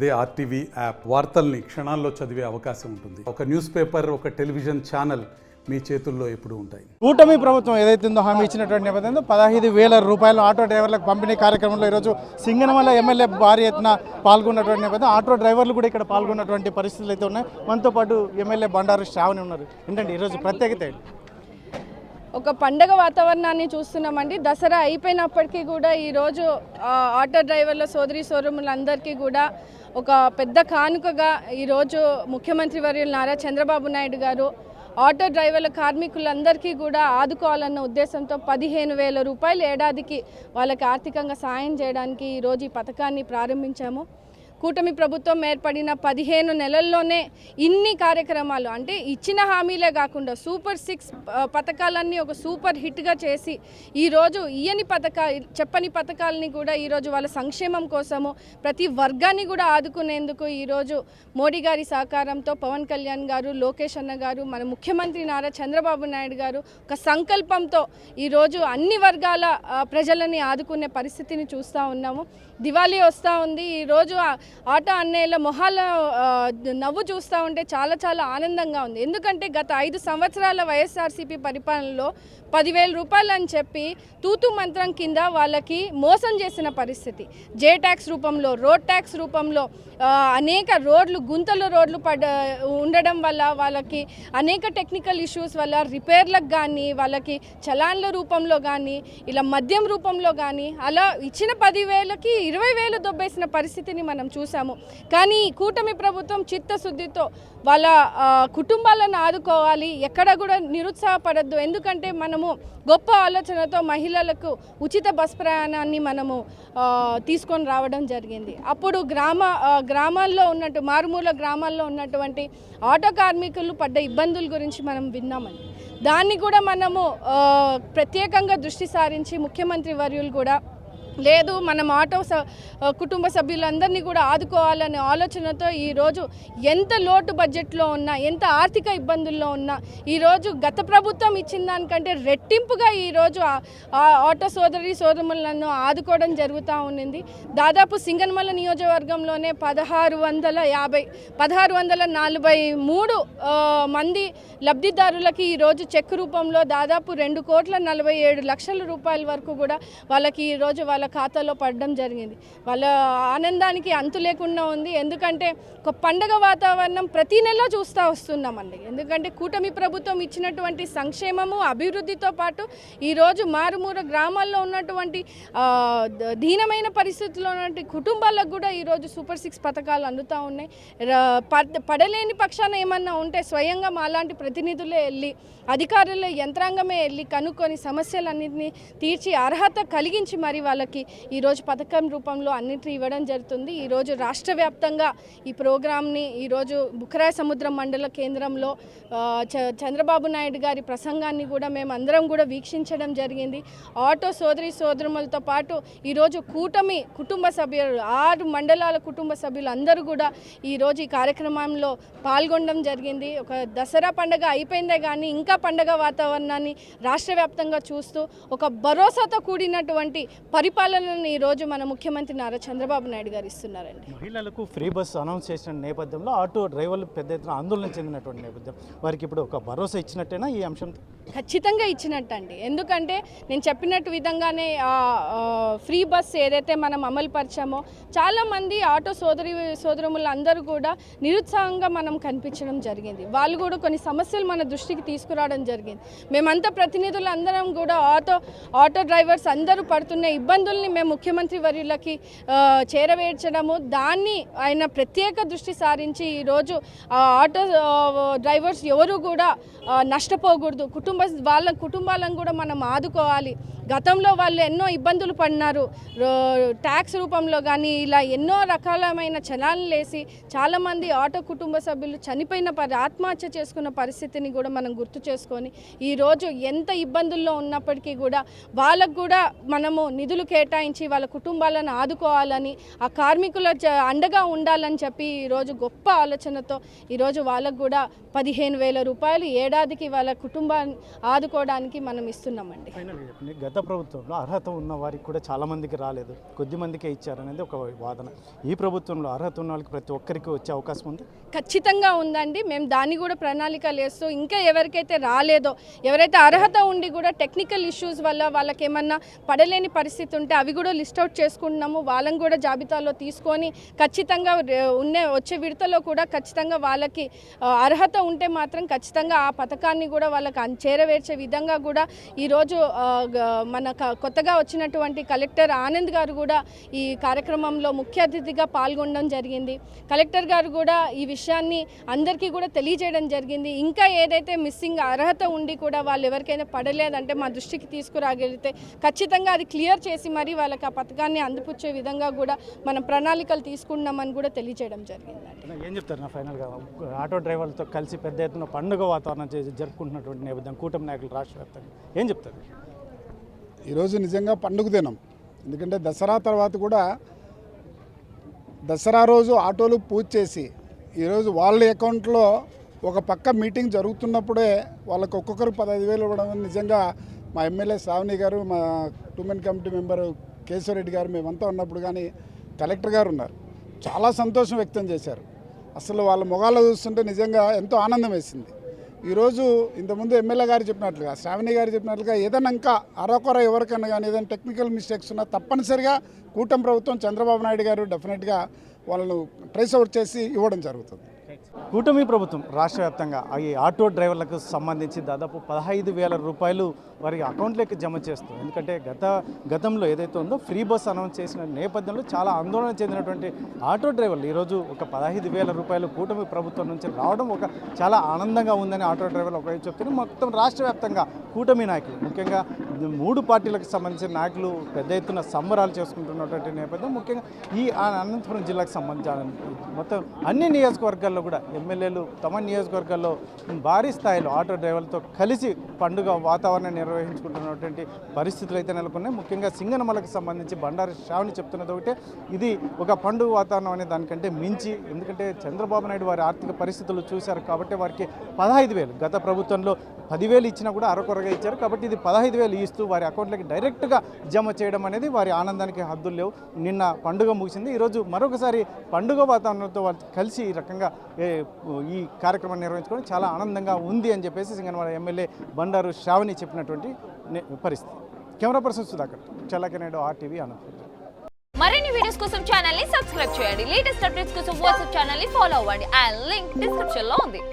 అదే RTV app వార్తల్ని క్షణాల్లో చదివే అవకాశం ఉంటుంది. ఒక న్యూస్ పేపర్, ఒక టెలివిజన్ ఛానల్ మీ చేతుల్లో ఎప్పుడూ ఉంటాయి. కూటమి ప్రభుత్వం ఏదైతుందో హామీ ఇచ్చినటువంటి నేపథ్యంలో 15,000 రూపాయలు ఆటో డ్రైవర్లకు పంపిణీ కార్యక్రమంలో ఈరోజు సింగనమల ఎమ్మెల్యే భారీ ఎత్తున పాల్గొన్నటువంటి నేపథ్యం ఆటో డ్రైవర్లు కూడా ఇక్కడ పాల్గొన్నటువంటి పరిస్థితులు అయితే ఉన్నాయి. మనతో పాటు ఎమ్మెల్యే బండారు శ్రావణి ఉన్నారు. ఏంటంటే ఈరోజు ప్రత్యేకత ఒక పండగ వాతావరణాన్ని చూస్తున్నామండి. దసరా అయిపోయినప్పటికీ కూడా ఈరోజు ఆటో డ్రైవర్ల సోదరి సోదరులందరికీ కూడా ఒక పెద్ద కానుకగా ఈరోజు ముఖ్యమంత్రి వర్యులు నారా చంద్రబాబు నాయుడు గారు ఆటో డ్రైవర్ల కార్మికులందరికీ కూడా ఆదుకోవాలన్న ఉద్దేశంతో 15,000 రూపాయలు ఏడాదికి వాళ్ళకి ఆర్థికంగా సాయం చేయడానికి ఈరోజు ఈ పథకాన్ని ప్రారంభించాము. కూటమి ప్రభుత్వం ఏర్పడిన 15 నెలల్లోనే ఇన్ని కార్యక్రమాలు, అంటే ఇచ్చిన హామీలే కాకుండా సూపర్ 6 పథకాలన్నీ ఒక సూపర్ హిట్గా చేసి ఈరోజు చెప్పని పథకాలని కూడా ఈరోజు వాళ్ళ సంక్షేమం కోసము ప్రతి వర్గాన్ని కూడా ఆదుకునేందుకు ఈరోజు మోడీ గారి సహకారంతో పవన్ కళ్యాణ్ గారు, లోకేష్ అన్న గారు, మన ముఖ్యమంత్రి నారా చంద్రబాబు నాయుడు గారు ఒక సంకల్పంతో ఈరోజు అన్ని వర్గాల ప్రజలని ఆదుకునే పరిస్థితిని చూస్తూ ఉన్నాము. దివాళీ వస్తూ ఉంది. ఈరోజు ఆటో అన్నయ్యల మొహాల నవ్వు చూస్తూ ఉంటే చాలా చాలా ఆనందంగా ఉంది. ఎందుకంటే గత 5 సంవత్సరాల వైఎస్ఆర్సీపీ పరిపాలనలో 10,000 రూపాయలు అని చెప్పి తూతు మంత్రం కింద వాళ్ళకి మోసం చేసిన పరిస్థితి. జే ట్యాక్స్ రూపంలో, రోడ్ ట్యాక్స్ రూపంలో అనేక గుంతల రోడ్లు ఉండడం వల్ల వాళ్ళకి అనేక టెక్నికల్ ఇష్యూస్ వల్ల రిపేర్లకు కానీ, వాళ్ళకి చలాన్ల రూపంలో కానీ, ఇలా మద్యం రూపంలో కానీ అలా ఇచ్చిన 10,000కి 20,000 దొబ్బేసిన పరిస్థితిని మనం చూసాము. కానీ కూటమి ప్రభుత్వం చిత్తశుద్ధితో వాళ్ళ కుటుంబాలను ఆదుకోవాలి, ఎక్కడ కూడా నిరుత్సాహపడద్దు. ఎందుకంటే మనము గొప్ప ఆలోచనతో మహిళలకు ఉచిత బస్ ప్రయాణాన్ని మనము తీసుకొని రావడం జరిగింది. అప్పుడు గ్రామాల్లో ఉన్నట్టు మారుమూల గ్రామాల్లో ఉన్నటువంటి ఆటో కార్మికులు పడ్డ ఇబ్బందుల గురించి మనం విన్నామండి. దాన్ని కూడా మనము ప్రత్యేకంగా దృష్టి సారించి ముఖ్యమంత్రి వర్యులు కూడా లేదు, మనం ఆటో కుటుంబ సభ్యులందరినీ కూడా ఆదుకోవాలనే ఆలోచనతో ఈరోజు ఎంత లోటు బడ్జెట్లో ఉన్నా, ఎంత ఆర్థిక ఇబ్బందుల్లో ఉన్నా ఈరోజు గత ప్రభుత్వం ఇచ్చిన దానికంటే రెట్టింపుగా ఈరోజు ఆటో సోదరులను ఆదుకోవడం జరుగుతూ ఉన్నింది. దాదాపు సింగనమల నియోజకవర్గంలోనే 1,643 మంది లబ్ధిదారులకి ఈరోజు చెక్ రూపంలో దాదాపు 2,47,00,000 రూపాయల వరకు కూడా వాళ్ళకి ఈరోజు వాళ్ళ ఖాతాలో పడడం జరిగింది. వాళ్ళ ఆనందానికి అంతు లేకుండా ఉంది. ఎందుకంటే ఒక పండగ వాతావరణం ప్రతి నెల చూస్తూ వస్తున్నామండి. ఎందుకంటే కూటమి ప్రభుత్వం ఇచ్చినటువంటి సంక్షేమము, అభివృద్ధితో పాటు ఈరోజు మారుమూల గ్రామాల్లో ఉన్నటువంటి దీనమైన పరిస్థితుల్లో ఉన్నటువంటి కుటుంబాలకు కూడా ఈరోజు సూపర్ 6 పథకాలు అందుతూ ఉన్నాయి. పడలేని పక్షాన ఏమన్నా ఉంటే స్వయంగా మాలాంటి ప్రతినిధులే వెళ్ళి, అధికారుల యంత్రాంగమే వెళ్ళి కనుక్కొని సమస్యలన్నింటినీ తీర్చి అర్హత కలిగించి మరి వాళ్ళకి ఈరోజు పథకం రూపంలో అన్నింటినీ ఇవ్వడం జరుగుతుంది. ఈరోజు రాష్ట్ర వ్యాప్తంగా ఈ ప్రోగ్రామ్ని ఈరోజు బుక్కరాయ సముద్రం మండల కేంద్రంలో చంద్రబాబు నాయుడు గారి ప్రసంగాన్ని కూడా మేము అందరం కూడా వీక్షించడం జరిగింది. ఆటో సోదరులతో పాటు ఈరోజు కూటమి కుటుంబ సభ్యులు 6 మండలాల కుటుంబ సభ్యులు అందరూ కూడా ఈరోజు ఈ కార్యక్రమంలో పాల్గొనడం జరిగింది. ఒక దసరా పండుగ అయిపోయిందే కానీ ఇంకా పండుగ వాతావరణాన్ని రాష్ట్ర వ్యాప్తంగా చూస్తూ ఒక భరోసాతో కూడినటువంటి పరిపాలనను ఈరోజు మన ముఖ్యమంత్రి నారా చంద్రబాబు నాయుడు గారు ఇస్తున్నారండి. మహిళలకు ఫ్రీ బస్ అనౌన్స్ చేసిన నేపథ్యంలో ఆటో డ్రైవర్లు పెద్ద ఎత్తున ఆందోళన చెందినటువంటి నేపథ్యం వారికి ఇప్పుడు ఒక భరోసా ఇచ్చినట్టేనా ఈ అంశం? ఖచ్చితంగా ఇచ్చినట్టండి. ఎందుకంటే నేను చెప్పినట్టు విధంగానే ఫ్రీ బస్ ఏదైతే మనం అమలు పరిచామో చాలామంది ఆటో సోదరులందరూ కూడా నిరుత్సాహంగా మనం కనిపించడం జరిగింది. వాళ్ళు కూడా కొన్ని సమస్యలు మన దృష్టికి తీసుకురావడం జరిగింది. మేమంతా ప్రతినిధులందరం కూడా ఆటో డ్రైవర్స్ అందరూ పడుతున్న ఇబ్బందుల్ని మేము ముఖ్యమంత్రి వర్యులకి చేరవేర్చడము, దాన్ని ఆయన ప్రత్యేక దృష్టి సారించి ఈరోజు ఆటో డ్రైవర్స్ ఎవరు కూడా నష్టపోకూడదు, వాళ్ళ కుటుంబాలను కూడా మనం ఆదుకోవాలి. గతంలో వాళ్ళు ఎన్నో ఇబ్బందులు పడినారు, ట్యాక్స్ రూపంలో కానీ ఇలా ఎన్నో రకాలమైన చలాన్లు వేసి చాలామంది ఆటో కుటుంబ సభ్యులు చనిపోయిన ఆత్మహత్య చేసుకున్న పరిస్థితిని కూడా మనం గుర్తు చేసుకొని ఈరోజు ఎంత ఇబ్బందుల్లో ఉన్నప్పటికీ కూడా వాళ్ళకు కూడా మనము నిధులు కేటాయించి వాళ్ళ కుటుంబాలను ఆదుకోవాలని, ఆ కార్మికుల అండగా ఉండాలని చెప్పి ఈరోజు గొప్ప ఆలోచనతో ఈరోజు వాళ్ళకు కూడా 15,000 రూపాయలు ఏడాదికి వాళ్ళ కుటుంబాన్ని ఆదుకోవడానికి మనం ఇస్తున్నామండి. గత ప్రభుత్వంలో అర్హత ఉన్న వారికి కూడా చాలామందికి రాలేదు, కొద్ది మందికే ఇచ్చారనేది ఒక వాదన. ఈ ప్రభుత్వంలో అర్హత ఉన్న వాళ్ళకి ప్రతి ఒక్కరికి వచ్చే అవకాశం ఉంది. ఖచ్చితంగా ఉందండి. మేము దాన్ని కూడా ప్రణాళికలు వేస్తూ ఇంకా ఎవరికైతే రాలేదో, ఎవరైతే అర్హత ఉండి కూడా టెక్నికల్ ఇష్యూస్ వల్ల వాళ్ళకి ఏమన్నా పడలేని పరిస్థితి ఉంటే అవి కూడా లిస్ట్ అవుట్ చేసుకుంటున్నాము. వాళ్ళని కూడా జాబితాలో తీసుకొని ఖచ్చితంగా వచ్చే విడతలో కూడా ఖచ్చితంగా వాళ్ళకి అర్హత ఉంటే మాత్రం ఖచ్చితంగా ఆ పథకాన్ని కూడా వాళ్ళకి చేరవేర్చే విధంగా కూడా ఈరోజు మన కొత్తగా వచ్చినటువంటి కలెక్టర్ ఆనంద్ గారు కూడా ఈ కార్యక్రమంలో ముఖ్య అతిథిగా పాల్గొనడం జరిగింది. కలెక్టర్ గారు కూడా ఈ విషయాన్ని అందరికీ కూడా తెలియజేయడం జరిగింది. ఇంకా ఏదైతే మిస్సింగ్ అర్హత ఉండి కూడా వాళ్ళు ఎవరికైనా పడలేదంటే మా దృష్టికి తీసుకురాగలిగితే ఖచ్చితంగా అది క్లియర్ చేసి మరి వాళ్ళకి ఆ పథకాన్ని అందిపుచ్చే విధంగా కూడా మనం ప్రణాళికలు తీసుకున్నామని కూడా తెలియజేయడం జరిగింది. ఏం చెప్తారు నా ఫైనల్గా? ఆటో డ్రైవర్లతో కలిసి పెద్ద ఎత్తున పండుగ వాతావరణం జరుపుకుంటున్నటువంటి నేపథ్యం, కూటమి నాయకులు రాష్ట్ర వ్యాప్తంగా ఏం చెప్తారు? ఈరోజు నిజంగా పండుగ దినం. ఎందుకంటే దసరా తర్వాత కూడా దసరా రోజు ఆటోలు పూజ చేసి ఈరోజు వాళ్ళ అకౌంట్లో ఒక పక్క మీటింగ్ జరుగుతున్నప్పుడే వాళ్ళకి ఒక్కొక్కరు 15,000 ఇవ్వడం నిజంగా మా ఎమ్మెల్యే శ్రావణి గారు, మా టూమెన్ కమిటీ మెంబరు కేశవరెడ్డి గారు మేమంతా ఉన్నప్పుడు కానీ కలెక్టర్ గారు ఉన్నారు, చాలా సంతోషం వ్యక్తం చేశారు. అసలు వాళ్ళ మొగాల్లో చూస్తుంటే నిజంగా ఎంతో ఆనందం వేసింది. ఈరోజు ఇంతకుముందు ఎమ్మెల్యే గారు చెప్పినట్లుగా, శ్రావణి గారు చెప్పినట్లుగా ఏదైనా ఇంకా అరకొర ఎవరికైనా కానీ ఏదైనా టెక్నికల్ మిస్టేక్స్ ఉన్నా తప్పనిసరిగా కూటమి ప్రభుత్వం చంద్రబాబు నాయుడు గారు డెఫినెట్గా వాళ్ళను ట్రేస్ అవుట్ చేసి ఇవ్వడం జరుగుతుంది. కూటమి ప్రభుత్వం రాష్ట్ర వ్యాప్తంగా ఈ ఆటో డ్రైవర్లకు సంబంధించి దాదాపు 15,000 రూపాయలు వారి అకౌంట్లోకి జమ చేస్తుంది. ఎందుకంటే గతంలో ఏదైతే ఉందో ఫ్రీ బస్ అనౌన్స్ చేసిన నేపథ్యంలో చాలా ఆందోళన చెందినటువంటి ఆటో డ్రైవర్లు ఈరోజు ఒక 15,000 రూపాయలు కూటమి ప్రభుత్వం నుంచి రావడం ఒక చాలా ఆనందంగా ఉందని ఆటో డ్రైవర్లు ఒకవైపు చెప్తున్నారు. మొత్తం రాష్ట్ర వ్యాప్తంగా కూటమి నాయకులు, ముఖ్యంగా 3 పార్టీలకు సంబంధించిన నాయకులు పెద్ద ఎత్తున సంబరాలు చేసుకుంటున్నటువంటి నేపథ్యం, ముఖ్యంగా ఈ అనంతపురం జిల్లాకు సంబంధించిన మొత్తం అన్ని నియోజకవర్గాల్లో కూడా ఎమ్మెల్యేలు తమ నియోజకవర్గాల్లో భారీ స్థాయిలో ఆటో డ్రైవర్లతో కలిసి పండుగ వాతావరణం నిర్వహించుకుంటున్నటువంటి పరిస్థితులు అయితే నెలకొన్నాయి. ముఖ్యంగా సింగనమలకు సంబంధించి బండారు శ్రావణి చెప్తున్నది ఒకటే, ఇది ఒక పండుగ వాతావరణం అనే దానికంటే మించి, ఎందుకంటే చంద్రబాబు నాయుడు వారి ఆర్థిక పరిస్థితులు చూశారు కాబట్టి వారికి 15,000, గత ప్రభుత్వంలో 10,000 ఇచ్చినా కూడా అరకొరగా ఇచ్చారు కాబట్టి ఇది 15,000 ఇస్తూ వారి అకౌంట్లకి డైరెక్ట్గా జమ చేయడం అనేది వారి ఆనందానికి హద్దులు లేవు. నిన్న పండుగ ముగిసింది, ఈరోజు మరొకసారి పండుగ వాతావరణంతో వాళ్ళు కలిసి ఈ రకంగా ఈ కార్యక్రమాన్ని నిర్వహించుకోవడం చాలా ఆనందంగా ఉంది అని చెప్పేసి సింగనమల ఎమ్మెల్యే బండారు శ్రావణి చెప్పినటువంటి పరిస్థితి. Camera person Sudhakar, Challakanedu, RTV, Anantapuram. మరిన్ని వీడియోస్ కోసం ఛానల్ ని సబ్స్క్రైబ్ చేయండి. లేటెస్ట్ అప్డేట్స్ కోసం వాట్సాప్ ఛానల్ ని ఫాలో అవ్వండి. ఆ లింక్ డిస్క్రిప్షన్ లో ఉంది.